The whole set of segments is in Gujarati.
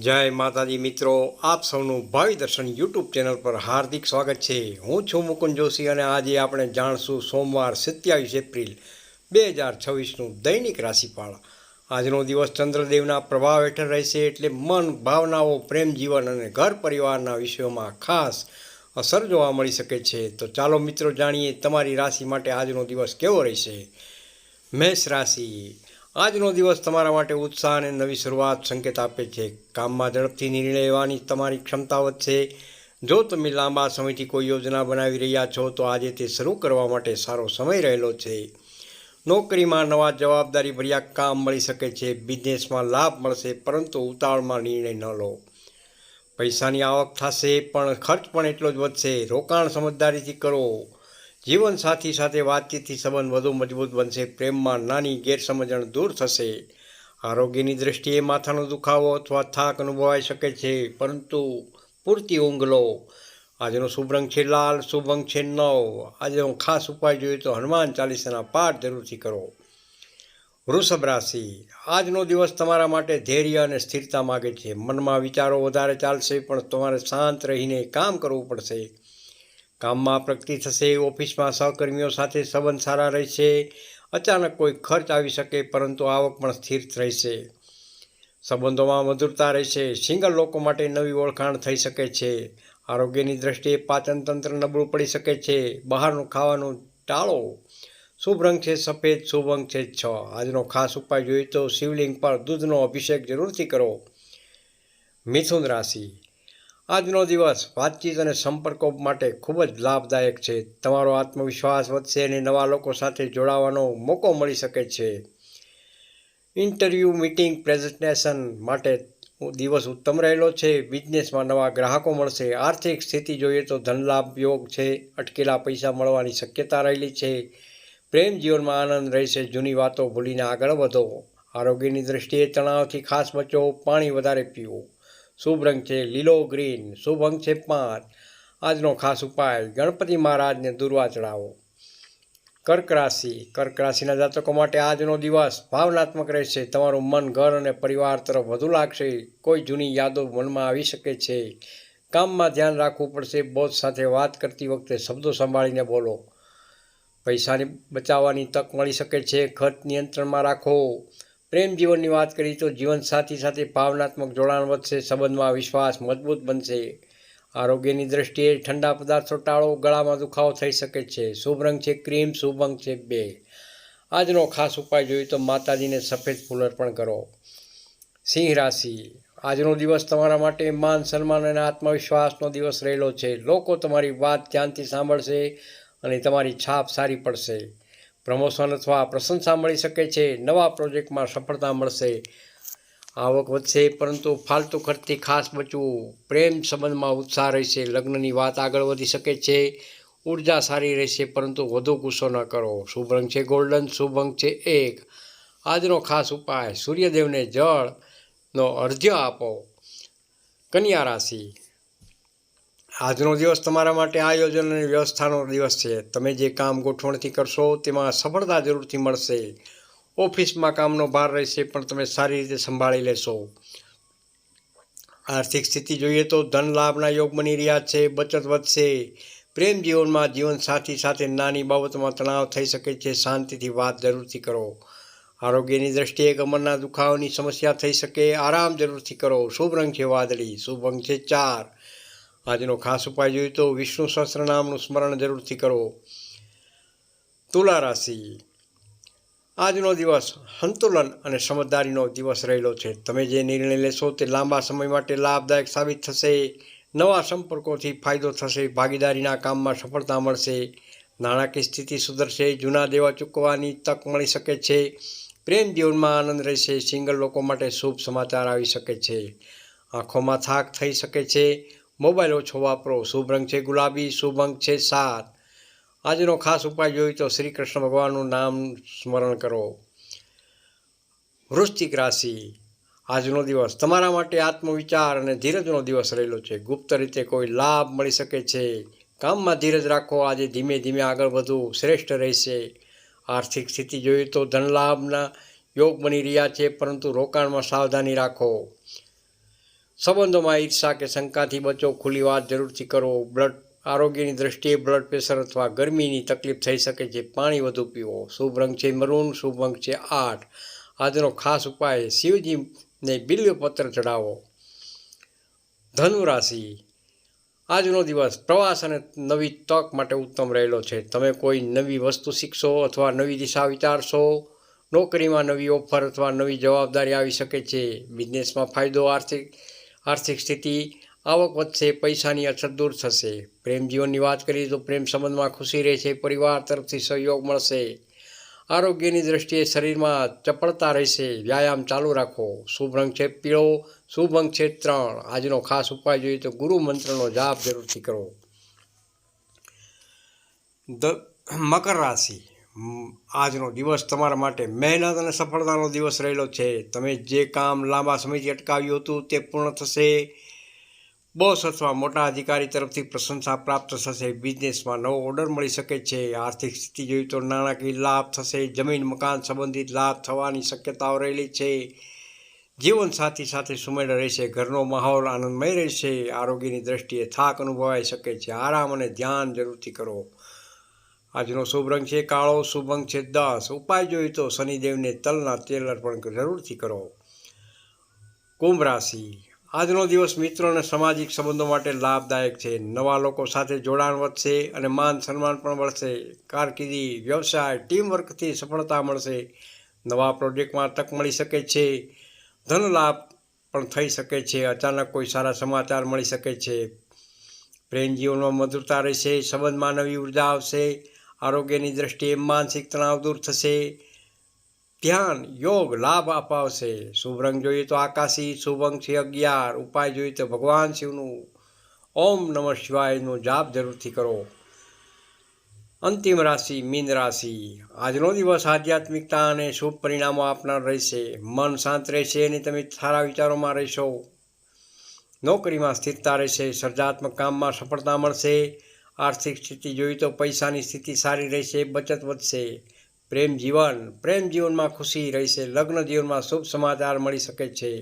જય માતાજી મિત્રો, આપ સૌનું ભાવિ દર્શન યુટ્યુબ ચેનલ પર હાર્દિક સ્વાગત છે। હું છું મુકુંદ જોશી અને આજે આપણે જાણશું સોમવાર 27 એપ્રિલ 2026નું દૈનિક રાશિફળ। આજનો દિવસ ચંદ્રદેવના પ્રભાવ હેઠળ રહેશે, એટલે મન, ભાવનાઓ, પ્રેમ જીવન અને ઘર પરિવારના વિષયોમાં ખાસ અસર જોવા મળી શકે છે। તો ચાલો મિત્રો જાણીએ તમારી રાશિ માટે આજનો દિવસ કેવો રહેશે। મેષ રાશિ। આજનો દિવસ તમારા માટે ઉત્સાહ અને નવી શરૂઆત સંકેત આપે છે। કામમાં ઝડપથી નિર્ણય લેવાની તમારી ક્ષમતા વધશે। જો તમે લાંબા સમયથી કોઈ યોજના બનાવી રહ્યા છો તો આજે તે શરૂ કરવા માટે સારો સમય રહેલો છે। નોકરીમાં નવા જવાબદારી ભર્યા કામ મળી શકે છે। બિઝનેસમાં લાભ મળશે, પરંતુ ઉતાવળમાં નિર્ણય ન લો। પૈસાની આવક થશે, પણ ખર્ચ પણ એટલો જ વધશે। રોકાણ સમજદારીથી કરો। જીવનસાથી સાથે વાતચીતથી સંબંધ વધુ મજબૂત બનશે। પ્રેમમાં નાની ગેરસમજણ દૂર થશે। આરોગ્યની દ્રષ્ટિએ માથાનો દુખાવો અથવા થાક અનુભવાઈ શકે છે, પરંતુ પૂરતી ઊંઘ લો। આજનો શુભ રંગ છે લાલ, શુભ અંક છે 9। આજનો ખાસ ઉપાય જોઈએ તો હનુમાન ચાલીસાના પાઠ જરૂરથી કરો। વૃષભ રાશિ। આજનો દિવસ તમારા માટે ધૈર્ય અને સ્થિરતા માગે છે। મનમાં વિચારો વધારે ચાલશે, પણ તમારે શાંત રહીને કામ કરવું પડશે। કામમાં પ્રગતિ થશે। ઓફિસમાં સહકર્મીઓ સાથે સંબંધ સારા રહેશે। અચાનક કોઈ ખર્ચ આવી શકે, પરંતુ આવક પણ સ્થિર રહેશે। સંબંધોમાં મધુરતા રહેશે। સિંગલ લોકો માટે નવી ઓળખાણ થઈ શકે છે। આરોગ્યની દ્રષ્ટિએ પાચન તંત્ર નબળું પડી શકે છે। બહારનું ખાવાનું ટાળો। શુભ રંગ છે સફેદ, શુભ અંક છે 6। આજનો ખાસ ઉપાય જોઈએ તો શિવલિંગ પર દૂધનો અભિષેક જરૂરથી કરો। મિથુન રાશિ। આજનો દિવસ વાતચીત અને સંપર્કો માટે ખૂબ જ લાભદાયક છે। તમારો આત્મવિશ્વાસ વધશે અને નવા લોકો સાથે જોડાવાનો મોકો મળી શકે છે। ઇન્ટરવ્યૂ, મીટિંગ, પ્રેઝન્ટેશન માટે દિવસ ઉત્તમ રહેલો છે। બિઝનેસમાં નવા ગ્રાહકો મળશે। આર્થિક સ્થિતિ જોઈએ તો ધનલાભ યોગ છે। અટકેલા પૈસા મળવાની શક્યતા રહેલી છે। પ્રેમ જીવનમાં આનંદ રહેશે। જૂની વાતો ભૂલીને આગળ વધો। આરોગ્યની દ્રષ્ટિએ તણાવથી ખાસ બચો। પાણી વધારે પીવું। શુભ રંગ છે લીલો ગ્રીન, શુભ અંક છે 5। આજનો ખાસ ઉપાય ગણપતિ મહારાજને દુર્વા ચડાવો। કર્ક રાશિ। કર્ક રાશિના જાતકો માટે આજનો દિવસ ભાવનાત્મક રહેશે। તમારું મન ઘર અને પરિવાર તરફ વધુ લાગશે। કોઈ જૂની યાદો મનમાં આવી શકે છે। કામમાં ધ્યાન રાખવું પડશે। બોસ સાથે વાત કરતી વખતે શબ્દો સંભાળીને બોલો। પૈસાની બચાવવાની તક મળી શકે છે। ખર્ચ નિયંત્રણમાં રાખો। પ્રેમ જીવનની વાત કરીએ તો જીવનસાથી સાથે ભાવનાત્મક જોડાણ વધશે। સંબંધમાં વિશ્વાસ મજબૂત બનશે। આરોગ્યની દ્રષ્ટિએ ઠંડા પદાર્થો ટાળો। ગળામાં દુખાવો થઈ શકે છે। શુભ રંગ છે ક્રીમ, શુભ અંક છે 2। આજનો ખાસ ઉપાય જોઈએ તો માતાજીને સફેદ ફૂલ અર્પણ કરો। સિંહ રાશિ। આજનો દિવસ તમારા માટે માન સન્માન અને આત્મવિશ્વાસનો દિવસ રહેલો છે। લોકો તમારી વાત ધ્યાનથી સાંભળશે અને તમારી છાપ સારી પડશે। પ્રમોશન અથવા પ્રશંસા મળી શકે છે। નવા પ્રોજેક્ટમાં સફળતા મળશે। આવક વધશે, પરંતુ ફાલતુ ખર્ચથી ખાસ બચવું। પ્રેમ સંબંધમાં ઉત્સાહ રહેશે। લગ્નની વાત આગળ વધી શકે છે। ઉર્જા સારી રહેશે, પરંતુ વધુ ગુસ્સો ન કરો। શુભ રંગ છે ગોલ્ડન, શુભ અંક છે 1। આજનો ખાસ ઉપાય સૂર્યદેવને જળનો અર્ઘ્ય આપો। કન્યા રાશિ। આજનો દિવસ તમારા માટે આયોજન અને વ્યવસ્થાનો દિવસ છે। તમે જે કામ ગોઠવણથી કરશો તેમાં સફળતા જરૂરથી મળશે। ઓફિસમાં કામનો ભાર રહેશે, પણ તમે સારી રીતે સંભાળી લેશો। આર્થિક સ્થિતિ જોઈએ તો ધન લાભના યોગ બની રહ્યા છે। બચત વધશે। પ્રેમ જીવનમાં જીવનસાથી સાથે નાની બાબતોમાં તણાવ થઈ શકે છે। શાંતિથી વાત જરૂરથી કરો। આરોગ્યની દ્રષ્ટિએ કમરના દુખાવાની સમસ્યા થઈ શકે। આરામ જરૂરથી કરો। શુભ રંગ છે વાદળી, શુભ અંક છે 4। આજનો ખાસ ઉપાય જોઈએ તો વિષ્ણુ સહસ્ત્રનામનું સ્મરણ જરૂરથી કરો। તુલા રાશિ। આજનો દિવસ સંતુલન અને સમજદારીનો દિવસ રહેલો છે। તમે જે નિર્ણય લેશો તે લાંબા સમય માટે લાભદાયક સાબિત થશે। નવા સંપર્કોથી ફાયદો થશે। ભાગીદારીના કામમાં સફળતા મળશે। નાણાકીય સ્થિતિ સુધરશે। જૂના દેવા ચૂકવવાની તક મળી શકે છે। પ્રેમ જીવનમાં આનંદ રહેશે। સિંગલ લોકો માટે શુભ સમાચાર આવી શકે છે। આંખોમાં થાક થઈ શકે છે। મોબાઈલ ઓછો વાપરો। શુભ રંગ છે ગુલાબી, શુભ અંક છે 7। આજનો ખાસ ઉપાય જોઈએ તો શ્રી કૃષ્ણ ભગવાનનું નામ સ્મરણ કરો। વૃશ્ચિક રાશિ। આજનો દિવસ તમારા માટે આત્મવિચાર અને ધીરજનો દિવસ રહેલો છે। ગુપ્ત રીતે કોઈ લાભ મળી શકે છે। કામમાં ધીરજ રાખો। આજે ધીમે ધીમે આગળ વધવું શ્રેષ્ઠ રહેશે। આર્થિક સ્થિતિ જોઈએ તો ધનલાભના યોગ બની રહ્યા છે, પરંતુ રોકાણમાં સાવધાની રાખો। સંબંધોમાં ઈર્ષા કે શંકાથી બચો, ખુલ્લી વાત જરૂરથી કરો. આરોગ્યની દ્રષ્ટિએ બ્લડ પ્રેશર અથવા ગરમીની તકલીફ થઈ શકે છે. પાણી વધુ પીવો. શુભ રંગ છે મરૂન, શુભ અંક છે 8. આજનો ખાસ ઉપાય શિવજીને બિલ્વપત્ર ચઢાવો. ધનુ રાશિ, આજનો દિવસ પ્રવાસ અને નવી તક માટે ઉત્તમ રહેલો છે. તમે કોઈ નવી વસ્તુ શીખશો અથવા નવી દિશા વિચારશો. નોકરીમાં નવી ઓફર અથવા નવી જવાબદારી આવી શકે છે. બિઝનેસમાં ફાયદો, આર્થિક સ્થિતિ, આવક વધશે, પૈસાની અછત દૂર થશે. પ્રેમ જીવનની વાત કરીએ તો પ્રેમ સંબંધમાં ખુશી રહેશે, પરિવાર તરફથી સહયોગ મળશે. આરોગ્યની દ્રષ્ટિએ શરીરમાં ચપળતા રહેશે, વ્યાયામ ચાલુ રાખો. શુભ રંગ છે પીળો, શુભ અંક છે 3. આજનો ખાસ ઉપાય જોઈએ તો ગુરુ મંત્રનો જાપ જરૂરથી કરો. મકર રાશિ, આજનો દિવસ તમારા માટે મહેનત અને સફળતાનો દિવસ રહેલો છે. તમે જે કામ લાંબા સમયથી અટકાવ્યું હતું તે પૂર્ણ થશે. બોસ અથવા મોટા અધિકારી તરફથી પ્રશંસા પ્રાપ્ત થશે. બિઝનેસમાં નવો ઓર્ડર મળી શકે છે. આર્થિક સ્થિતિ જોઈએ તો નાણાકીય લાભ થશે. જમીન મકાન સંબંધિત લાભ થવાની શક્યતાઓ રહેલી છે. જીવનસાથી સાથે સુમેળ રહેશે. ઘરનો માહોલ આનંદમય રહેશે. આરોગ્યની દ્રષ્ટિએ થાક અનુભવાઈ શકે છે. આરામ અને ધ્યાન જરૂરથી કરો. આજનો શુભ રંગ છે કાળો, શુભ અંક છે 10. ઉપાય જોઈએ તો શનિદેવને તલના તેલ અર્પણ જરૂરથી કરો. કુંભ રાશિ, આજનો દિવસ મિત્રો અને સામાજિક સંબંધો માટે લાભદાયક છે. નવા લોકો સાથે જોડાણ વધશે અને માન સન્માન પણ મળશે. કારકિર્દી, વ્યવસાય, ટીમવર્કથી સફળતા મળશે. નવા પ્રોજેક્ટમાં તક મળી શકે છે. ધન લાભ પણ થઈ શકે છે. અચાનક કોઈ સારા સમાચાર મળી શકે છે. પ્રેમ જીવનમાં મધુરતા રહેશે. સંબંધમાં નવી ઉર્જા આવશે. આરોગ્યની દ્રષ્ટિએ માનસિક તણાવ દૂર થશે. ધ્યાન, યોગ લાભ અપાવશે. શુભ રંગ જોઈએ તો આકાશી, શુભ અંક છે 11. ઉપાય જોઈએ તો ભગવાન શિવનું ઓમ નમઃ શિવાયનો જાપ જરૂરથી કરો. અંતિમ રાશિ મીન રાશિ, આજનો દિવસ આધ્યાત્મિકતા અને શુભ પરિણામો આપનાર રહેશે. મન શાંત રહેશે અને તમે સારા વિચારોમાં રહેશો. નોકરીમાં સ્થિરતા રહેશે. સર્જનાત્મક કામમાં સફળતા મળશે. આર્થિક સ્થિતિ જોઈએ તો પૈસાની સ્થિતિ સારી રહેશે, બચત વધશે. પ્રેમ જીવનમાં ખુશી રહેશે. લગ્ન જીવનમાં શુભ સમાચાર મળી શકે છે.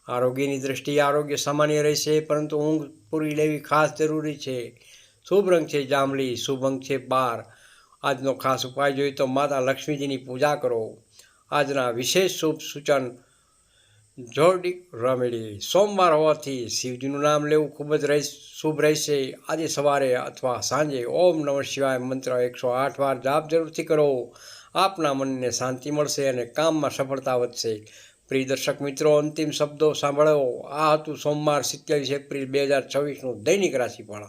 આરોગ્યની દ્રષ્ટિએ આરોગ્ય સામાન્ય રહેશે, પરંતુ ઊંઘ પૂરી લેવી ખાસ જરૂરી છે. શુભ રંગ છે જાંબલી, શુભ અંક છે 12. આજનો ખાસ ઉપાય જોઈએ તો માતા લક્ષ્મીજીની પૂજા કરો. આજના વિશેષ શુભ સૂચન જોડિક રેમેડી. સોમવાર હોવાથી શિવજીનું નામ લેવું ખૂબ જ શુભ રહેશે. આજે સવારે અથવા સાંજે ઓમ નમઃ શિવાય મંત્ર 108 વાર જાપ જરૂરથી કરો. આપના મનને શાંતિ મળશે અને કામમાં સફળતા વધશે. પ્રિય દર્શક મિત્રો, અંતિમ શબ્દો સાંભળો. આ હતું સોમવાર 27 એપ્રિલ 2026નું દૈનિક રાશિફળ.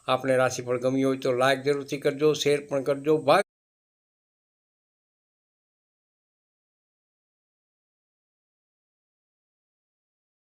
આપને રાશિફળ ગમ્યું હોય તો લાઈક જરૂરથી કરજો, શેર પણ કરજો.